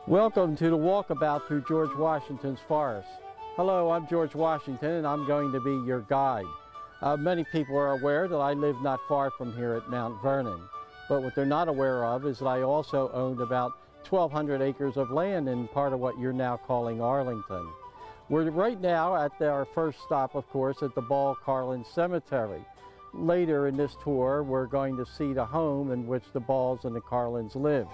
Welcome to the walkabout through George Washington's forest. Hello, I'm George Washington and I'm going to be your guide. Many people are aware that I live not far from here at Mount Vernon, but what they're not aware of is that I also owned about 1,200 acres of land in part of what you're now calling Arlington. We're right now at our first stop, of course, at the WalkArlington Cemetery. Later in this tour, we're going to see the home in which the Balls and the Carlyns lived.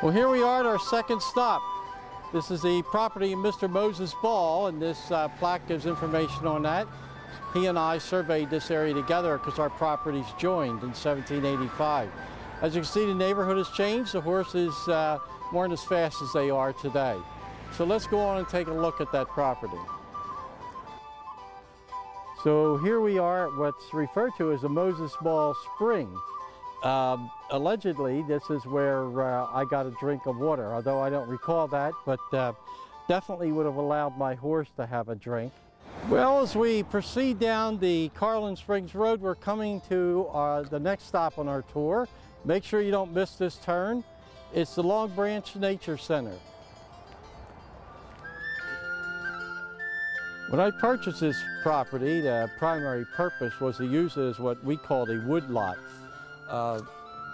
Well, here we are at our second stop. This is the property of Mr. Moses Ball, and this plaque gives information on that. He and I surveyed this area together because our properties joined in 1785. As you can see, the neighborhood has changed. The horses weren't as fast as they are today. So let's go on and take a look at that property. So here we are at what's referred to as the Moses Ball Spring. Allegedly, this is where I got a drink of water, although I don't recall that, but definitely would have allowed my horse to have a drink. Well, as we proceed down the Carlyn Springs Road, we're coming to the next stop on our tour. Make sure you don't miss this turn. It's the Long Branch Nature Center. When I purchased this property, the primary purpose was to use it as what we called a woodlot.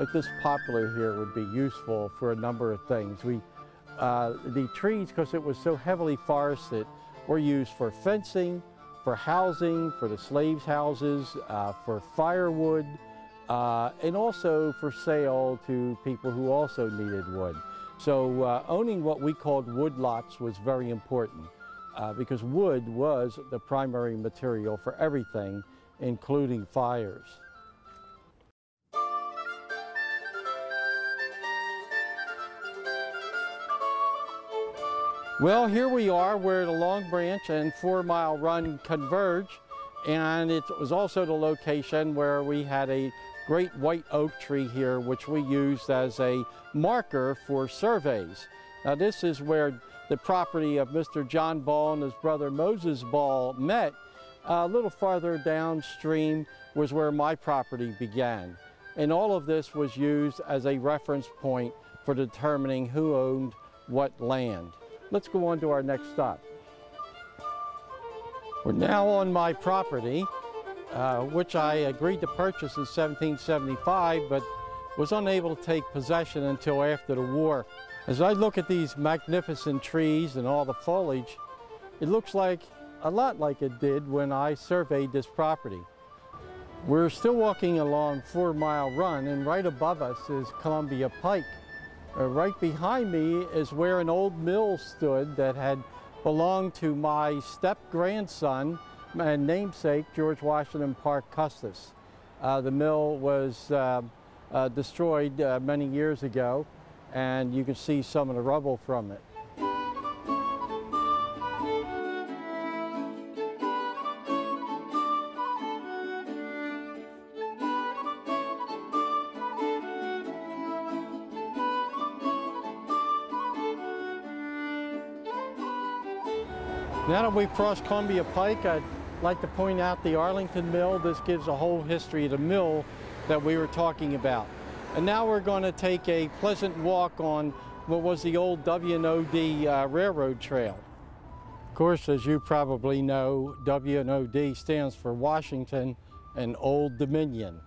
Like this poplar here would be useful for a number of things. The trees, because it was so heavily forested, were used for fencing, for housing, for the slaves' houses, for firewood, and also for sale to people who also needed wood. So owning what we called woodlots was very important because wood was the primary material for everything, including fires. Well, here we are where the Long Branch and 4 Mile Run converge, and it was also the location where we had a great white oak tree here, which we used as a marker for surveys. Now, this is where the property of Mr. John Ball and his brother Moses Ball met. A little farther downstream was where my property began, and all of this was used as a reference point for determining who owned what land. Let's go on to our next stop. We're now on my property, which I agreed to purchase in 1775, but was unable to take possession until after the war. As I look at these magnificent trees and all the foliage, it looks like a lot like it did when I surveyed this property. We're still walking along 4 Mile Run, and right above us is Columbia Pike. Right behind me is where an old mill stood that had belonged to my step-grandson and namesake, George Washington Parke Custis. The mill was destroyed many years ago, and you can see some of the rubble from it. Now that we've crossed Columbia Pike, I'd like to point out the Arlington Mill. This gives a whole history of the mill that we were talking about. And now we're going to take a pleasant walk on what was the old W&OD railroad trail. Of course, as you probably know, W&OD stands for Washington and Old Dominion.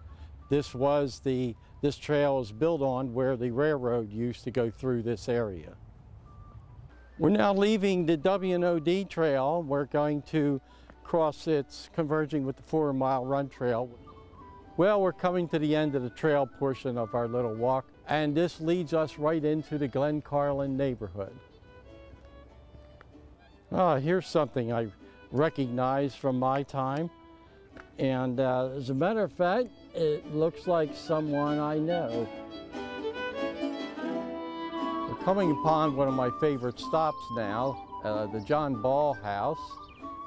This trail is built on where the railroad used to go through this area. We're now leaving the W&OD trail. We're going to cross its converging with the 4 Mile Run trail. Well, we're coming to the end of the trail portion of our little walk, and this leads us right into the Glen Carlyn neighborhood. Here's something I recognize from my time, and as a matter of fact, it looks like someone I know. Coming upon one of my favorite stops now, the John Ball House,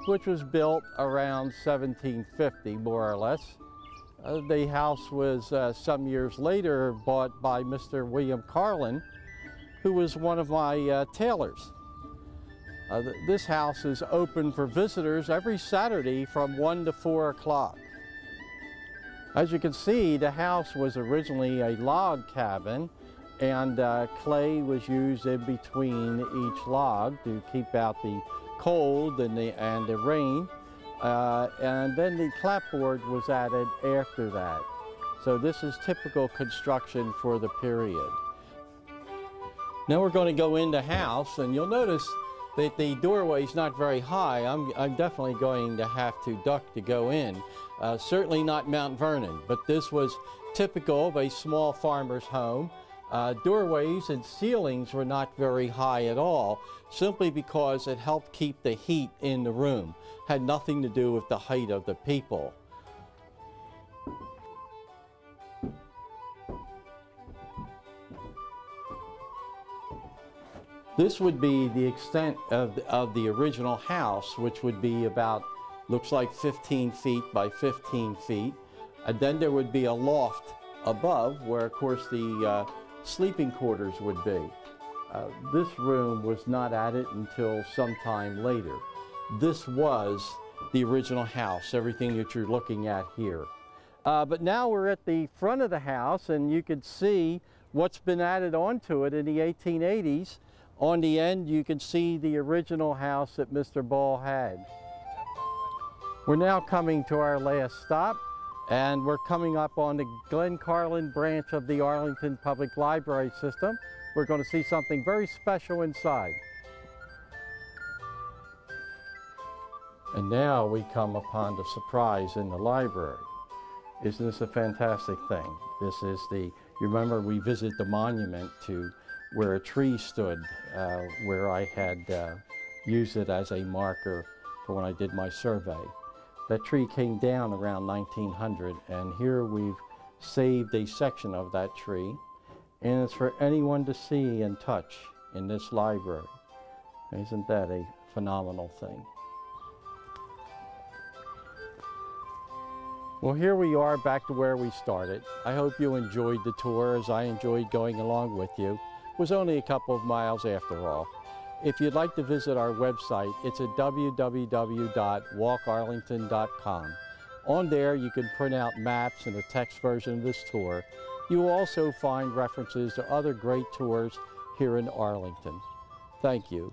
which was built around 1750, more or less. The house was some years later bought by Mr. William Carlyn, who was one of my tailors. This house is open for visitors every Saturday from 1 to 4 o'clock. As you can see, the house was originally a log cabin, and clay was used in between each log to keep out the cold and the rain. And then the clapboard was added after that. So this is typical construction for the period. Now we're going to go in the house, and you'll notice that the doorway is not very high. I'm definitely going to have to duck to go in. Certainly not Mount Vernon, but this was typical of a small farmer's home. Doorways and ceilings were not very high at all, simply because it helped keep the heat in the room. Had nothing to do with the height of the people. This would be the extent of the original house, which would be about, looks like 15 feet by 15 feet. And then there would be a loft above where, of course, the sleeping quarters would be. This room was not added until sometime later. This was the original house, everything that you're looking at here. But now we're at the front of the house, and you can see what's been added onto it in the 1880s. On the end, you can see the original house that Mr. Ball had. We're now coming to our last stop, and we're coming up on the Glen Carlyn branch of the Arlington Public Library System. We're going to see something very special inside. And now we come upon the surprise in the library. Isn't this a fantastic thing? This is you remember we visited the monument to where a tree stood, where I had used it as a marker for when I did my survey. That tree came down around 1900, and here we've saved a section of that tree, and it's for anyone to see and touch in this library. Isn't that a phenomenal thing? Well, here we are back to where we started. I hope you enjoyed the tour as I enjoyed going along with you. It was only a couple of miles after all. If you'd like to visit our website, it's at www.walkarlington.com. On there, you can print out maps and a text version of this tour. You will also find references to other great tours here in Arlington. Thank you.